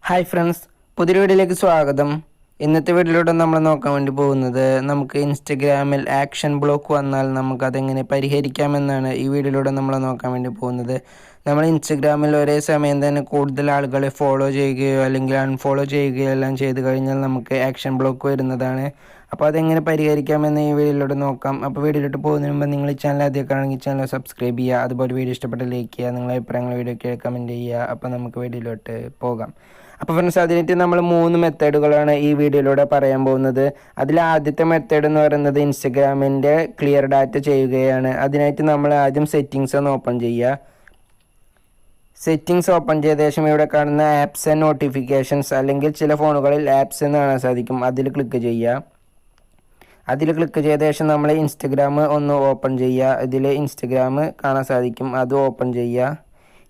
Hi friends, പുതിയൊരു വീഡിയോയിലേക്ക് സ്വാഗതം. ഇന്നത്തെ വീഡിയോയിലൂടെ നമ്മൾ നോക്കാൻ വേണ്ടി പോകുന്നത് നമുക്ക് ഇൻസ്റ്റഗ്രാമിൽ ആക്ഷൻ ബ്ലോക്ക് വന്നാൽ നമുക്കതെങ്ങനെ പരിഹരിക്കാമെന്നാണ് ഈ വീഡിയോയിലൂടെ നമ്മൾ നോക്കാൻ വേണ്ടി പോകുന്നത്. നമ്മൾ ഇൻസ്റ്റഗ്രാമിൽ ഒരേ സമയം തന്നെ കൂടുതൽ ആളുകളെ ഫോളോ ചെയ്യുകയോ അല്ലെങ്കിൽ അൺഫോളോ ചെയ്യുകയോ എല്ലാം ചെയ്ത് കഴിഞ്ഞാൽ നമുക്ക് ആക്ഷൻ ബ്ലോക്ക് വരുന്നതാണ്. അപ്പോൾ അതെങ്ങനെ പരിഹരിക്കാമെന്ന് ഈ വീഡിയോയിലൂടെ നോക്കാം. അപ്പോൾ വീഡിയോയിലോട്ട് പോകുന്നതിന് മുമ്പ് നിങ്ങൾ ഈ ചാനൽ ആദ്യമൊക്കെയാണെങ്കിൽ ചാനൽ സബ്സ്ക്രൈബ് ചെയ്യുക, അതുപോലെ വീഡിയോ ഇഷ്ടപ്പെട്ട ലൈക്ക് ചെയ്യുക, നിങ്ങളുടെ അഭിപ്രായങ്ങൾ വീഡിയോയ്ക്ക് കമൻറ്റ് ചെയ്യുക. അപ്പോൾ നമുക്ക് വീഡിയോയിലോട്ട് പോകാം. അപ്പോൾ ഫ്രണ്ട്സ്, അതിനായിട്ട് നമ്മൾ 3 മെത്തേഡുകളാണ് ഈ വീഡിയോയിലൂടെ പറയാൻ പോകുന്നത്. അതിൽ ആദ്യത്തെ മെത്തേഡ് എന്ന് പറയുന്നത് ഇൻസ്റ്റഗ്രാമിൻ്റെ ക്ലിയർ ഡാറ്റ ചെയ്യുകയാണ്. അതിനായിട്ട് നമ്മൾ ആദ്യം സെറ്റിങ്സ് ഒന്ന് ഓപ്പൺ ചെയ്യുക. സെറ്റിങ്സ് ഓപ്പൺ ചെയ്ത ശേഷം ഇവിടെ കാണുന്ന ആപ്സ് ആൻഡ് നോട്ടിഫിക്കേഷൻസ്, അല്ലെങ്കിൽ ചില ഫോണുകളിൽ ആപ്സ് എന്ന് കാണാൻ സാധിക്കും, അതിൽ ക്ലിക്ക് ചെയ്യുക. അതിൽ ക്ലിക്ക് ചെയ്ത ശേഷം നമ്മൾ ഇൻസ്റ്റഗ്രാം ഒന്ന് ഓപ്പൺ ചെയ്യുക. ഇതിൽ ഇൻസ്റ്റഗ്രാം കാണാൻ സാധിക്കും, അത് ഓപ്പൺ ചെയ്യുക.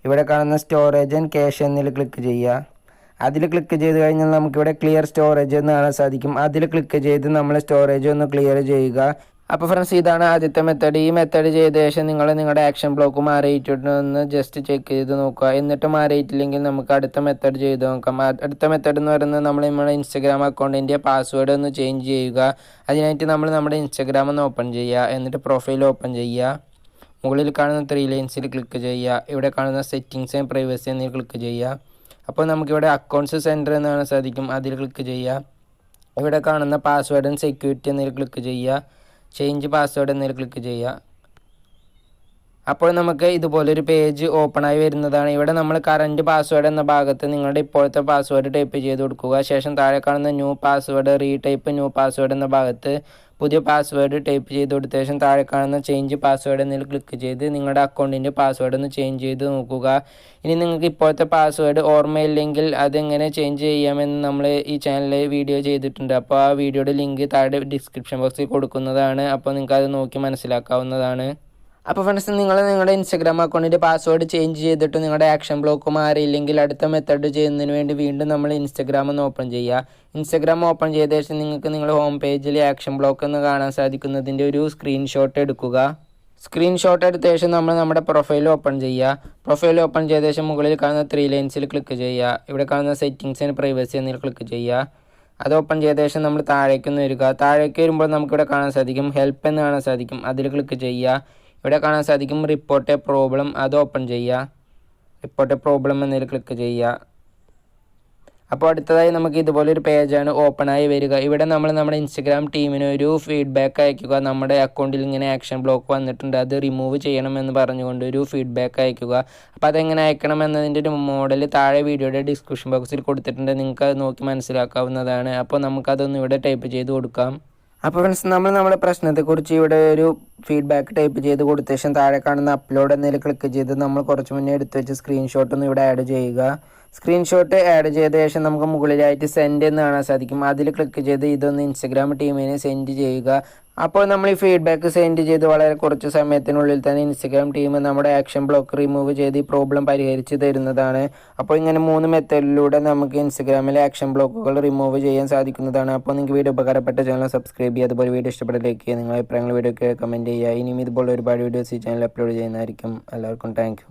ഇവിടെ കാണുന്ന സ്റ്റോറേജ് ആൻഡ് ക്യാഷ് എന്നതിൽ ക്ലിക്ക് ചെയ്യുക. അതിൽ ക്ലിക്ക് ചെയ്ത് കഴിഞ്ഞാൽ നമുക്കിവിടെ ക്ലിയർ സ്റ്റോറേജ് എന്ന് കാണാൻ സാധിക്കും. അതിൽ ക്ലിക്ക് ചെയ്ത് നമ്മൾ സ്റ്റോറേജ് ഒന്ന് ക്ലിയർ ചെയ്യുക. അപ്പോൾ ഫ്രണ്ട്സ്, ഇതാണ് ആദ്യത്തെ മെത്തേഡ്. ഈ മെത്തേഡ് ചെയ്ത ശേഷം നിങ്ങളുടെ ആക്ഷൻ ബ്ലോക്ക് മാറിയിട്ടുണ്ടെന്ന് ജസ്റ്റ് ചെക്ക് ചെയ്ത് നോക്കുക. എന്നിട്ട് മാറിയിട്ടില്ലെങ്കിൽ നമുക്ക് അടുത്ത മെത്തേഡ് ചെയ്ത് നോക്കാം. അടുത്ത മെത്തേഡ് എന്ന് പറയുന്നത് നമ്മുടെ ഇൻസ്റ്റഗ്രാം അക്കൗണ്ടിൻ്റെ പാസ്വേഡ് ഒന്ന് ചേഞ്ച് ചെയ്യുക. അതിനായിട്ട് നമ്മൾ നമ്മുടെ ഇൻസ്റ്റഗ്രാം ഒന്ന് ഓപ്പൺ ചെയ്യുക. എന്നിട്ട് പ്രൊഫൈൽ ഓപ്പൺ ചെയ്യുക. മുകളിൽ കാണുന്ന 3 ലൈൻസിൽ ക്ലിക്ക് ചെയ്യുക. ഇവിടെ കാണുന്ന സെറ്റിങ്സ് ആൻഡ് പ്രൈവസി എന്നിൽ ക്ലിക്ക് ചെയ്യുക. അപ്പോൾ നമുക്കിവിടെ അക്കൗണ്ട്സ് സെൻറ്റർ എന്ന് കാണാൻ സാധിക്കും, അതിൽ ക്ലിക്ക് ചെയ്യുക. ഇവിടെ കാണുന്ന പാസ്വേഡ് ആൻഡ് സെക്യൂരിറ്റി എന്നതിൽ ക്ലിക്ക് ചെയ്യുക. ചേഞ്ച് പാസ്വേഡ് എന്നതിൽ ക്ലിക്ക് ചെയ്യുക. അപ്പോൾ നമുക്ക് ഇതുപോലൊരു പേജ് ഓപ്പണായി വരുന്നതാണ്. ഇവിടെ നമ്മൾ കറൻറ്റ് പാസ്വേഡ് എന്ന ഭാഗത്ത് നിങ്ങളുടെ ഇപ്പോഴത്തെ പാസ്വേഡ് ടൈപ്പ് ചെയ്ത് കൊടുക്കുക. ശേഷം താഴെ കാണുന്ന new password, retype new password എന്ന ഭാഗത്ത് പുതിയ പാസ്വേഡ് ടൈപ്പ് ചെയ്ത് കൊടുത്ത ശേഷം താഴെ കാണുന്ന ചേഞ്ച് പാസ്വേഡ് എന്നതിൽ ക്ലിക്ക് ചെയ്ത് നിങ്ങളുടെ അക്കൗണ്ടിൻ്റെ പാസ്വേഡ് ഒന്ന് ചേഞ്ച് ചെയ്ത് നോക്കുക. ഇനി നിങ്ങൾക്ക് ഇപ്പോഴത്തെ പാസ്വേഡ് ഓർമ്മയില്ലെങ്കിൽ അതെങ്ങനെ ചേഞ്ച് ചെയ്യാമെന്ന് നമ്മൾ ഈ ചാനലിൽ വീഡിയോ ചെയ്തിട്ടുണ്ട്. അപ്പോൾ ആ വീഡിയോയുടെ ലിങ്ക് താഴെ ഡിസ്ക്രിപ്ഷൻ ബോക്സിൽ കൊടുക്കുന്നതാണ്. അപ്പോൾ നിങ്ങൾക്ക് അത് നോക്കി മനസ്സിലാക്കാവുന്നതാണ്. അപ്പോൾ ഫ്രണ്ട്സ്, നിങ്ങളുടെ ഇൻസ്റ്റഗ്രാം അക്കൗണ്ടിൻ്റെ പാസ്വേഡ് ചേഞ്ച് ചെയ്തിട്ട് നിങ്ങളുടെ ആക്ഷൻ ബ്ലോക്ക് മാറിയില്ലെങ്കിൽ അടുത്ത മെത്തേഡ് ചെയ്യുന്നതിന് വേണ്ടി വീണ്ടും നമ്മൾ ഇൻസ്റ്റഗ്രാം ഒന്ന് ഓപ്പൺ ചെയ്യുക. ഇൻസ്റ്റഗ്രാം ഓപ്പൺ ചെയ്ത ശേഷം നിങ്ങൾക്ക് നിങ്ങളുടെ ഹോം പേജിൽ ആക്ഷൻ ബ്ലോക്ക് എന്ന് കാണാൻ സാധിക്കുന്നതിൻ്റെ ഒരു സ്ക്രീൻഷോട്ട് എടുക്കുക. സ്ക്രീൻഷോട്ട് എടുത്ത ശേഷം നമ്മൾ നമ്മുടെ പ്രൊഫൈൽ ഓപ്പൺ ചെയ്യുക. പ്രൊഫൈൽ ഓപ്പൺ ചെയ്ത ശേഷം മുകളിൽ കാണുന്ന 3 ലൈൻസിൽ ക്ലിക്ക് ചെയ്യുക. ഇവിടെ കാണുന്ന സെറ്റിങ്സ് ആൻഡ് പ്രൈവസി എന്നതിൽ ക്ലിക്ക് ചെയ്യുക. അത് ഓപ്പൺ ചെയ്ത ശേഷം നമ്മൾ താഴേക്കൊന്ന് വരിക. താഴേക്ക് വരുമ്പോൾ നമുക്കിവിടെ കാണാൻ സാധിക്കും ഹെൽപ്പ് എന്ന് കാണാൻ സാധിക്കും, അതിൽ ക്ലിക്ക് ചെയ്യുക. ഇവിടെ കാണാൻ സാധിക്കും റിപ്പോർട്ട് എ പ്രോബ്ലം, അത് ഓപ്പൺ ചെയ്യുക. റിപ്പോർട്ട് എ പ്രോബ്ലം എന്നതിൽ ക്ലിക്ക് ചെയ്യുക. അപ്പോൾ അടുത്തതായി നമുക്ക് ഇതുപോലൊരു പേജാണ് ഓപ്പണായി വരിക. ഇവിടെ നമ്മൾ നമ്മുടെ ഇൻസ്റ്റഗ്രാം ടീമിന് ഒരു ഫീഡ്ബാക്ക് അയക്കുക. നമ്മുടെ അക്കൗണ്ടിൽ ഇങ്ങനെ ആക്ഷൻ ബ്ലോക്ക് വന്നിട്ടുണ്ട്, അത് റിമൂവ് ചെയ്യണമെന്ന് പറഞ്ഞുകൊണ്ട് ഒരു ഫീഡ്ബാക്ക് അയക്കുക. അപ്പോൾ അതെങ്ങനെ അയക്കണം എന്നതിൻ്റെ ഒരു മോഡൽ താഴെ വീഡിയോയുടെ ഡിസ്ക്രിപ്ഷൻ ബോക്സിൽ കൊടുത്തിട്ടുണ്ട്, നിങ്ങൾക്ക് അത് നോക്കി മനസ്സിലാക്കാവുന്നതാണ്. അപ്പോൾ നമുക്കതൊന്ന് ഇവിടെ ടൈപ്പ് ചെയ്ത് കൊടുക്കാം. അപ്പോൾ ഫ്രണ്ട്സ്, നമ്മുടെ പ്രശ്നത്തെക്കുറിച്ച് ഇവിടെ ഒരു ഫീഡ്ബാക്ക് ടൈപ്പ് ചെയ്ത് കൊടുത്ത ശേഷം താഴെ കാണുന്ന അപ്ലോഡ് എന്നതിൽ ക്ലിക്ക് ചെയ്ത് നമ്മൾ കുറച്ച് മുന്നേ എടുത്ത് വെച്ച് സ്ക്രീൻഷോട്ട് ഒന്ന് ഇവിടെ ആഡ് ചെയ്യുക. സ്ക്രീൻഷോട്ട് ആഡ് ചെയ്ത ശേഷം നമുക്ക് മുകളിലായിട്ട് സെൻഡ് എന്ന് കാണാൻ സാധിക്കും, അതിൽ ക്ലിക്ക് ചെയ്ത് ഇതൊന്ന് ഇൻസ്റ്റഗ്രാം ടീമിന് സെൻഡ് ചെയ്യുക. അപ്പോൾ നമ്മൾ ഈ ഫീഡ്ബാക്ക് സെൻഡ് ചെയ്ത് വളരെ കുറച്ച് സമയത്തിനുള്ളിൽ തന്നെ ഇൻസ്റ്റഗ്രാം ടീം നമ്മുടെ ആക്ഷൻ ബ്ലോക്ക് റിമൂവ് ചെയ്ത് ഈ പ്രോബ്ലം പരിഹരിച്ച് തരുന്നതാണ്. അപ്പോൾ ഇങ്ങനെ 3 മെത്തേഡിലൂടെ നമുക്ക് ഇൻസ്റ്റഗ്രാമിലെ ആക്ഷൻ ബ്ലോക്കുകൾ റിമൂവ് ചെയ്യാൻ സാധിക്കുന്നതാണ്. അപ്പോൾ നിങ്ങൾക്ക് വീഡിയോ ഉപകാരപ്പെട്ട ചാനൽ സബ്സ്ക്രൈബ് ചെയ്യുക, അതുപോലെ വീഡിയോ ഇഷ്ടപ്പെട്ട ലൈക്ക് ചെയ്യുക, നിങ്ങളുടെ അഭിപ്രായങ്ങൾ വീഡിയോയ്ക്ക് കമൻറ്റ് ചെയ്യുക. ഇനിയും ഇതുപോലെ ഒരുപാട് വീഡിയോസ് ഈ ചാനൽ അപ്ലോഡ് ചെയ്യുന്നതായിരിക്കും. എല്ലാവർക്കും താങ്ക് യു.